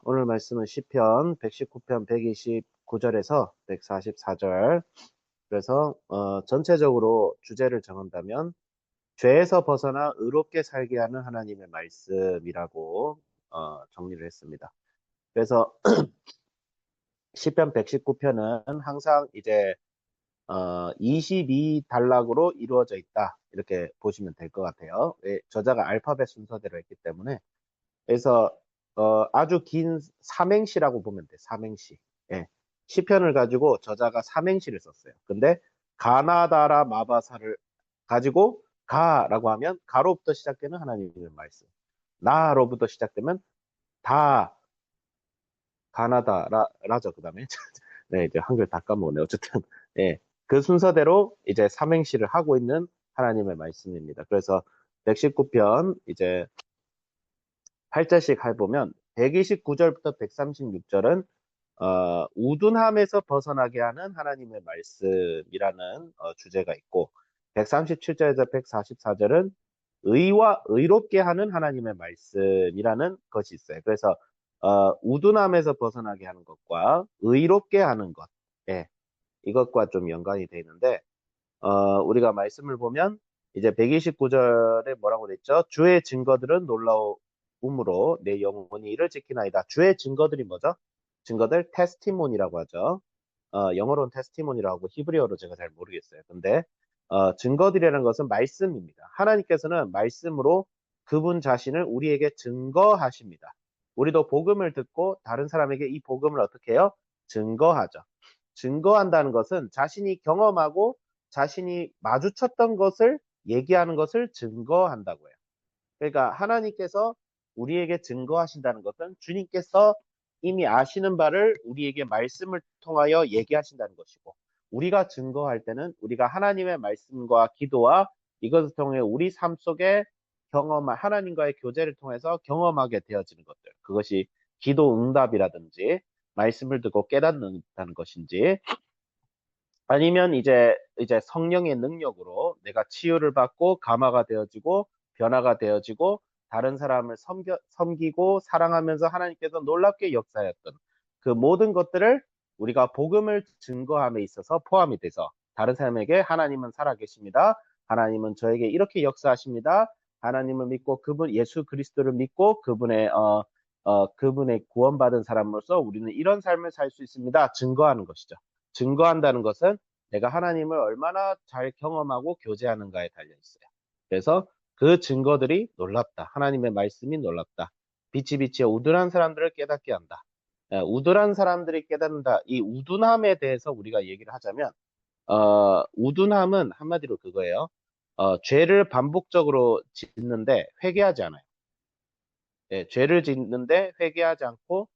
오늘 말씀은 시편 119편 129절에서 144절. 그래서 전체적으로 주제를 정한다면 죄에서 벗어나 의롭게 살게 하는 하나님의 말씀이라고 정리를 했습니다. 그래서 시편 119편은 항상 이제 22단락으로 이루어져 있다. 이렇게 보시면 될 것 같아요. 저자가 알파벳 순서대로 했기 때문에. 그래서 아주 긴 삼행시라고 보면 돼. 삼행시. 예. 시편을 가지고 저자가 삼행시를 썼어요. 근데 가나다라 마바사를 가지고 가라고 하면 가로부터 시작되는 하나님의 말씀. 나로부터 시작되면 다 가나다라죠. 그다음에 네, 이제 한글 다 까먹었네. 어쨌든 예. 그 순서대로 이제 삼행시를 하고 있는 하나님의 말씀입니다. 그래서 119편 이제 8절씩 해보면 129절부터 136절은 우둔함에서 벗어나게 하는 하나님의 말씀이라는 주제가 있고 137절에서 144절은 의와 의롭게 하는 하나님의 말씀이라는 것이 있어요. 그래서 우둔함에서 벗어나게 하는 것과 의롭게 하는 것, 예, 이것과 좀 연관이 되어 있는데 우리가 말씀을 보면 이제 129절에 뭐라고 그랬죠? 주의 증거들은 놀라움으로 내 영혼이 이를 지키나이다. 주의 증거들이 뭐죠? 증거들 테스티몬이라고 하죠. 영어로는 테스티몬이라고 하고 히브리어로 제가 잘 모르겠어요. 근데 증거들이라는 것은 말씀입니다. 하나님께서는 말씀으로 그분 자신을 우리에게 증거하십니다. 우리도 복음을 듣고 다른 사람에게 이 복음을 어떻게 해요? 증거하죠. 증거한다는 것은 자신이 경험하고 자신이 마주쳤던 것을 얘기하는 것을 증거한다고 해요. 그러니까 하나님께서 우리에게 증거하신다는 것은 주님께서 이미 아시는 바를 우리에게 말씀을 통하여 얘기하신다는 것이고, 우리가 증거할 때는 우리가 하나님의 말씀과 기도와 이것을 통해 우리 삶 속에 경험한 하나님과의 교제를 통해서 경험하게 되어지는 것들, 그것이 기도 응답이라든지 말씀을 듣고 깨닫는다는 것인지, 아니면 이제 성령의 능력으로 내가 치유를 받고 감화가 되어지고 변화가 되어지고 다른 사람을 섬기고 사랑하면서 하나님께서 놀랍게 역사했던 그 모든 것들을 우리가 복음을 증거함에 있어서 포함이 돼서 다른 사람에게 하나님은 살아계십니다. 하나님은 저에게 이렇게 역사하십니다. 하나님을 믿고 그분 예수 그리스도를 믿고 그분의 구원받은 사람으로서 우리는 이런 삶을 살 수 있습니다. 증거하는 것이죠. 증거한다는 것은 내가 하나님을 얼마나 잘 경험하고 교제하는가에 달려 있어요. 그래서 그 증거들이 놀랍다. 하나님의 말씀이 놀랍다. 빛이 비치어 우둔한 사람들을 깨닫게 한다. 우둔한 사람들이 깨닫는다. 이 우둔함에 대해서 우리가 얘기를 하자면 우둔함은 한마디로 그거예요. 죄를 반복적으로 짓는데 회개하지 않아요. 죄를 짓는데 회개하지 않고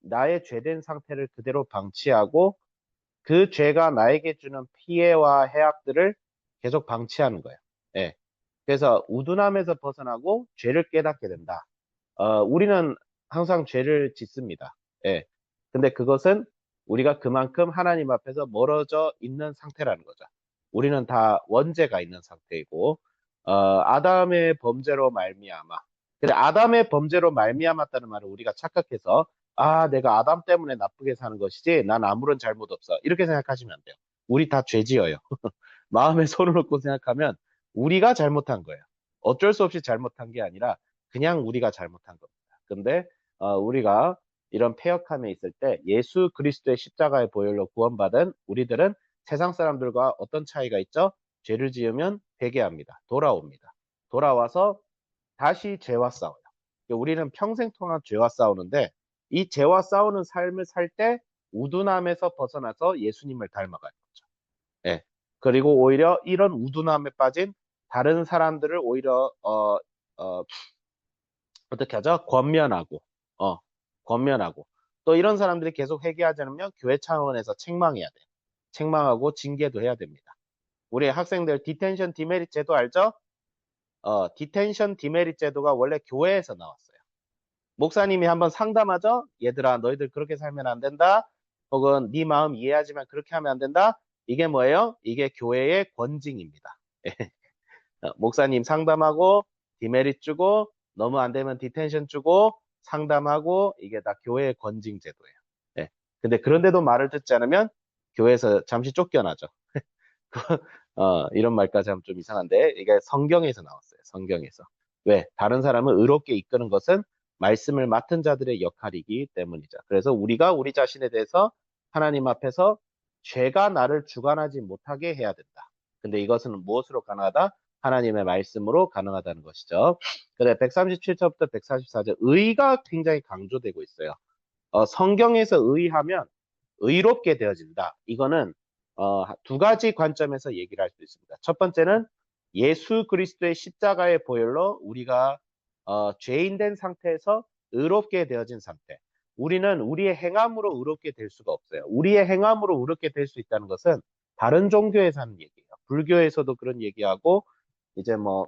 나의 죄된 상태를 그대로 방치하고 그 죄가 나에게 주는 피해와 해악들을 계속 방치하는 거예요. 예. 그래서 우둔함에서 벗어나고 죄를 깨닫게 된다. 우리는 항상 죄를 짓습니다. 예. 근데 그것은 우리가 그만큼 하나님 앞에서 멀어져 있는 상태라는 거죠. 우리는 다 원죄가 있는 상태이고, 아담의 범죄로 말미암아. 근데 아담의 범죄로 말미암았다는 말을 우리가 착각해서, 아, 내가 아담 때문에 나쁘게 사는 것이지, 난 아무런 잘못 없어. 이렇게 생각하시면 안 돼요. 우리 다 죄지어요. 마음에 손을 얹고 생각하면 우리가 잘못한 거예요. 어쩔 수 없이 잘못한 게 아니라 그냥 우리가 잘못한 겁니다. 근데 우리가 이런 패역함에 있을 때 예수 그리스도의 십자가의 보혈로 구원받은 우리들은 세상 사람들과 어떤 차이가 있죠? 죄를 지으면 회개합니다. 돌아옵니다. 돌아와서 다시 죄와 싸워요. 우리는 평생 동안 죄와 싸우는데 이 죄와 싸우는 삶을 살 때 우둔함에서 벗어나서 예수님을 닮아가는 거죠. 예. 그리고 오히려 이런 우둔함에 빠진 다른 사람들을 오히려 어떻게 하죠? 어, 권면하고 또 이런 사람들이 계속 회개하지 않으면 교회 차원에서 책망해야 돼요. 책망하고 징계도 해야 됩니다. 우리 학생들 디텐션 디메리트 제도 알죠? 디텐션 디메리트 제도가 원래 교회에서 나왔어요. 목사님이 한번 상담하죠? 얘들아, 너희들 그렇게 살면 안 된다. 혹은 네 마음 이해하지만 그렇게 하면 안 된다. 이게 뭐예요? 이게 교회의 권징입니다. 목사님 상담하고 디메리트 주고 너무 안 되면 디텐션 주고 상담하고 이게 다 교회의 권징 제도예요. 예. 근데 그런데도 말을 듣지 않으면 교회에서 잠시 쫓겨나죠. 이런 말까지 하면 좀 이상한데, 이게 성경에서 나왔어요. 성경에서. 왜? 다른 사람을 의롭게 이끄는 것은 말씀을 맡은 자들의 역할이기 때문이죠. 그래서 우리가 우리 자신에 대해서 하나님 앞에서 죄가 나를 주관하지 못하게 해야 된다. 근데 이것은 무엇으로 가능하다? 하나님의 말씀으로 가능하다는 것이죠. 그래, 137절부터 144절, 의가 굉장히 강조되고 있어요. 성경에서 의하면 의롭게 되어진다. 이거는 두 가지 관점에서 얘기를 할 수 있습니다. 첫 번째는 예수 그리스도의 십자가의 보혈로 우리가 죄인 된 상태에서 의롭게 되어진 상태. 우리는 우리의 행함으로 의롭게 될 수가 없어요. 우리의 행함으로 의롭게 될 수 있다는 것은 다른 종교에서 하는 얘기예요. 불교에서도 그런 얘기하고 이제 뭐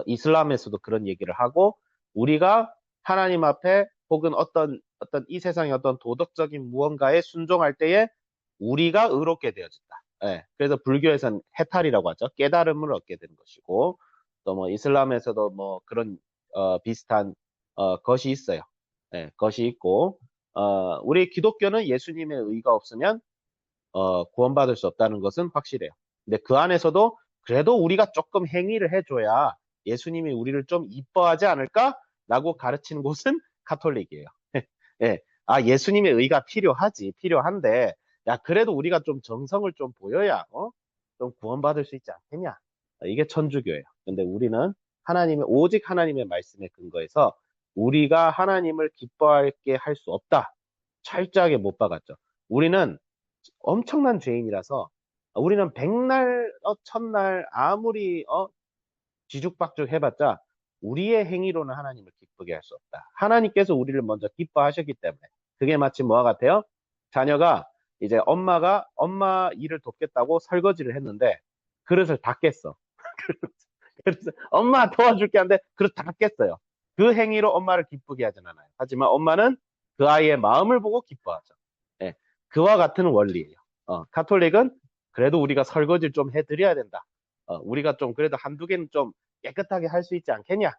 이슬람에서도 그런 얘기를 하고, 우리가 하나님 앞에 혹은 어떤 이 세상의 어떤 도덕적인 무언가에 순종할 때에 우리가 의롭게 되어진다. 예, 그래서 불교에서는 해탈이라고 하죠. 깨달음을 얻게 되는 것이고, 또 뭐 이슬람에서도 뭐 그런 비슷한 것이 있어요. 예, 것이 있고, 우리 기독교는 예수님의 의가 없으면 구원받을 수 없다는 것은 확실해요. 근데 그 안에서도 그래도 우리가 조금 행위를 해줘야 예수님이 우리를 좀 이뻐하지 않을까라고 가르치는 곳은 카톨릭이에요. 예. 예수님의 의가 필요한데, 야, 그래도 우리가 좀 정성을 좀 보여야, 좀 구원받을 수 있지 않겠냐? 이게 천주교예요. 근데 우리는 오직 하나님의 말씀에 근거해서 우리가 하나님을 기뻐하게 할 수 없다. 철저하게 못 박았죠. 우리는 엄청난 죄인이라서 우리는 백날, 천날 아무리 뒤죽박죽 해봤자 우리의 행위로는 하나님을 기쁘게 할 수 없다. 하나님께서 우리를 먼저 기뻐하셨기 때문에. 그게 마치 뭐와 같아요? 자녀가 이제 엄마가 엄마 일을 돕겠다고 설거지를 했는데 그릇을 다 깼어. 그래서 엄마 도와줄게 하는데 그릇 다 깼어요. 그 행위로 엄마를 기쁘게 하진 않아요. 하지만 엄마는 그 아이의 마음을 보고 기뻐하죠. 예, 그와 같은 원리예요. 카톨릭은 그래도 우리가 설거지를 좀 해드려야 된다. 우리가 좀 그래도 한두 개는 좀 깨끗하게 할 수 있지 않겠냐?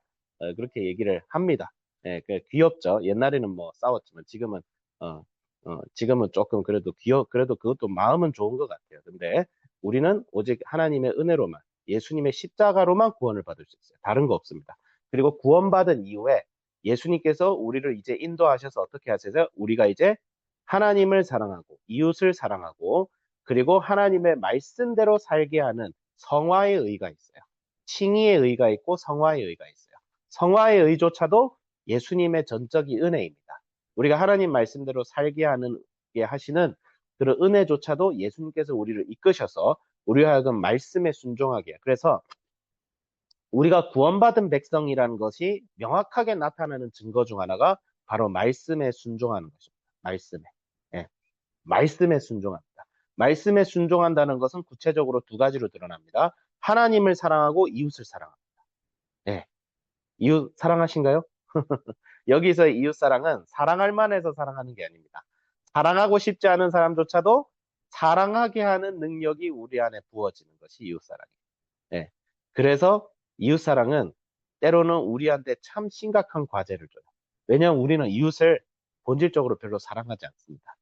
그렇게 얘기를 합니다. 예, 귀엽죠. 옛날에는 뭐 싸웠지만 어, 지금은 조금 그래도 그것도 마음은 좋은 것 같아요. 근데 우리는 오직 하나님의 은혜로만, 예수님의 십자가로만 구원을 받을 수 있어요. 다른 거 없습니다. 그리고 구원받은 이후에 예수님께서 우리를 이제 인도하셔서 어떻게 하세요? 우리가 이제 하나님을 사랑하고 이웃을 사랑하고 그리고 하나님의 말씀대로 살게 하는 성화의 의가 있어요. 칭의의 의가 있고 성화의 의가 있어요. 성화의 의조차도 예수님의 전적인 은혜입니다. 우리가 하나님 말씀대로 살게 하시는 그런 은혜조차도 예수님께서 우리를 이끄셔서 우리 하여금 말씀에 순종하게 해요. 그래서 우리가 구원받은 백성이라는 것이 명확하게 나타나는 증거 중 하나가 바로 말씀에 순종하는 것입니다. 말씀에. 예, 말씀에 순종합니다. 말씀에 순종한다는 것은 구체적으로 두 가지로 드러납니다. 하나님을 사랑하고 이웃을 사랑합니다. 예, 이웃 사랑하신가요? 여기서의 이웃 사랑은 사랑할 만해서 사랑하는 게 아닙니다. 사랑하고 싶지 않은 사람조차도 사랑하게 하는 능력이 우리 안에 부어지는 것이 이웃 사랑이에요. 예. 그래서 이웃 사랑은 때로는 우리한테 참 심각한 과제를 줘요. 왜냐하면 우리는 이웃을 본질적으로 별로 사랑하지 않습니다.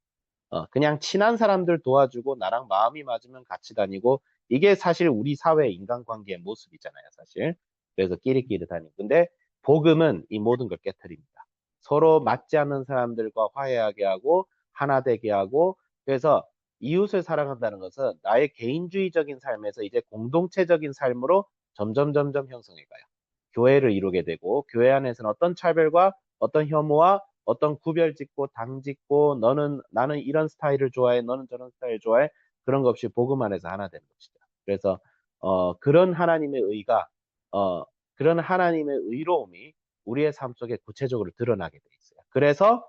그냥 친한 사람들 도와주고 나랑 마음이 맞으면 같이 다니고 이게 사실 우리 사회 인간관계의 모습이잖아요, 사실. 그래서 끼리끼리 다니고. 근데 복음은 이 모든 걸 깨뜨립니다. 서로 맞지 않는 사람들과 화해하게 하고 하나 되게 하고 그래서 이웃을 사랑한다는 것은 나의 개인주의적인 삶에서 이제 공동체적인 삶으로 점점 형성해 가요. 교회를 이루게 되고 교회 안에서는 어떤 차별과 어떤 혐오와 어떤 구별 짓고 당 짓고 나는 이런 스타일을 좋아해 너는 저런 스타일을 좋아해 그런 것 없이 복음 안에서 하나 되는 것이죠. 그래서 그런 하나님의 의가 그런 하나님의 의로움이 우리의 삶 속에 구체적으로 드러나게 돼 있어요. 그래서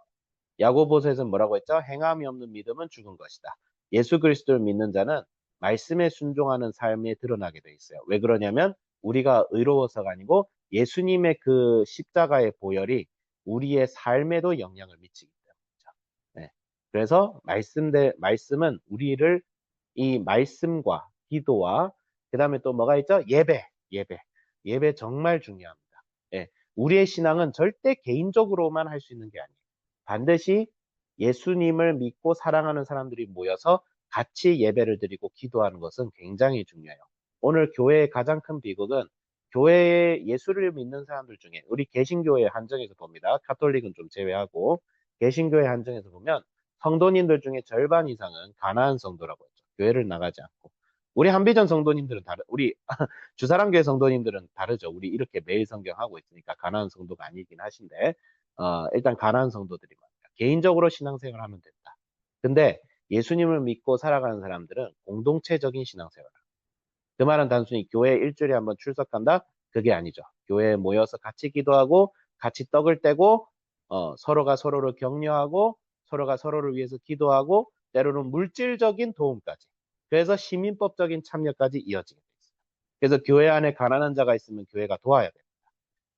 야고보서에서 뭐라고 했죠? 행함이 없는 믿음은 죽은 것이다. 예수 그리스도를 믿는 자는 말씀에 순종하는 삶에 드러나게 돼 있어요. 왜 그러냐면 우리가 의로워서가 아니고 예수님의 그 십자가의 보혈이 우리의 삶에도 영향을 미치기 때문이죠. 네. 그래서 말씀은 우리를 이 말씀과 기도와 그 다음에 또 뭐가 있죠? 예배 정말 중요합니다. 예. 우리의 신앙은 절대 개인적으로만 할 수 있는 게 아니에요. 반드시 예수님을 믿고 사랑하는 사람들이 모여서 같이 예배를 드리고 기도하는 것은 굉장히 중요해요. 오늘 교회의 가장 큰 비극은 교회에 예수를 믿는 사람들 중에 우리 개신교회 한정에서 봅니다. 가톨릭은 좀 제외하고 개신교회 한정에서 보면 성도님들 중에 절반 이상은 가나안 성도라고 했죠. 교회를 나가지 않고. 우리 한비전 성도님들은 우리 주사랑교회 성도님들은 다르죠. 우리 이렇게 매일 성경하고 있으니까 가나안 성도가 아니긴 하신데, 일단 가나안 성도들이 많아요. 개인적으로 신앙생활 하면 된다. 근데 예수님을 믿고 살아가는 사람들은 공동체적인 신앙생활을 합니다. 그 말은 단순히 교회 일주일에 한번 출석한다? 그게 아니죠. 교회에 모여서 같이 기도하고, 같이 떡을 떼고, 서로가 서로를 격려하고, 서로가 서로를 위해서 기도하고, 때로는 물질적인 도움까지. 그래서 시민법적인 참여까지 이어지게 돼 있어요. 그래서 교회 안에 가난한 자가 있으면 교회가 도와야 됩니다.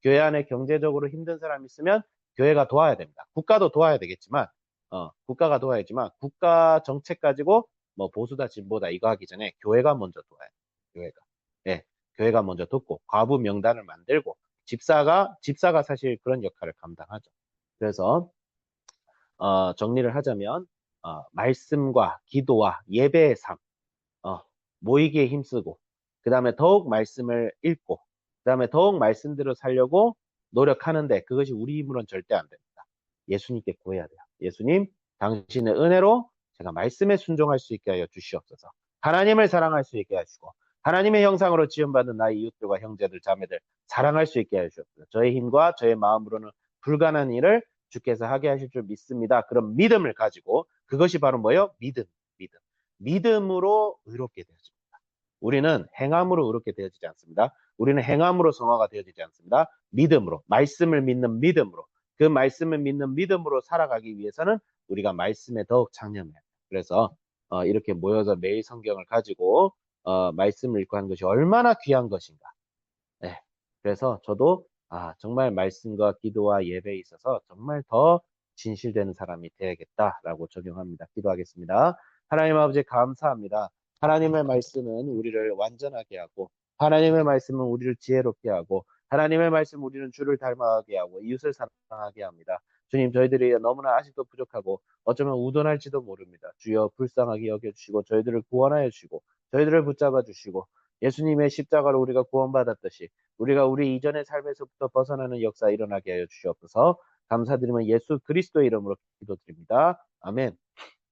교회 안에 경제적으로 힘든 사람이 있으면 교회가 도와야 됩니다. 국가도 도와야 되겠지만, 국가가 도와야지만, 국가 정책 가지고 뭐 보수다 진보다 이거 하기 전에 교회가 먼저 도와야 돼요. 교회가. 예, 교회가 먼저 돕고, 과부 명단을 만들고, 집사가 사실 그런 역할을 감당하죠. 그래서, 정리를 하자면, 말씀과 기도와 예배의 삶, 어, 모이기에 힘쓰고, 그 다음에 더욱 말씀을 읽고, 그 다음에 더욱 말씀대로 살려고 노력하는데 그것이 우리 힘으로는 절대 안 됩니다. 예수님께 구해야 돼요. 예수님, 당신의 은혜로 제가 말씀에 순종할 수 있게 하여 주시옵소서. 하나님을 사랑할 수 있게 하시고, 하나님의 형상으로 지음받은 나의 이웃들과 형제들, 자매들 사랑할 수 있게 하여 주옵소서. 저의 힘과 저의 마음으로는 불가능한 일을 주께서 하게 하실 줄 믿습니다. 그런 믿음을 가지고 그것이 바로 뭐예요? 믿음, 믿음. 믿음으로 의롭게 되어집니다. 우리는 행함으로 의롭게 되어지지 않습니다. 우리는 행함으로 성화가 되어지지 않습니다. 믿음으로, 말씀을 믿는 믿음으로, 그 말씀을 믿는 믿음으로 살아가기 위해서는 우리가 말씀에 더욱 창념해야 돼요. 그래서 이렇게 모여서 매일 성경을 가지고 말씀을 읽고 하는 것이 얼마나 귀한 것인가. 네. 그래서 저도 정말 말씀과 기도와 예배에 있어서 정말 더 진실되는 사람이 되야겠다라고 적용합니다. 기도하겠습니다. 하나님 아버지 감사합니다. 하나님의 말씀은 우리를 완전하게 하고 하나님의 말씀은 우리를 지혜롭게 하고 하나님의 말씀은 우리는 주를 닮아가게 하고 이웃을 사랑하게 합니다. 주님 저희들이 너무나 아직도 부족하고 어쩌면 우둔할지도 모릅니다. 주여 불쌍하게 여겨주시고 저희들을 구원하여 주시고 저희들을 붙잡아 주시고 예수님의 십자가로 우리가 구원받았듯이 우리가 우리 이전의 삶에서부터 벗어나는 역사 일어나게 하여 주시옵소서. 감사드리면 예수 그리스도의 이름으로 기도드립니다. 아멘.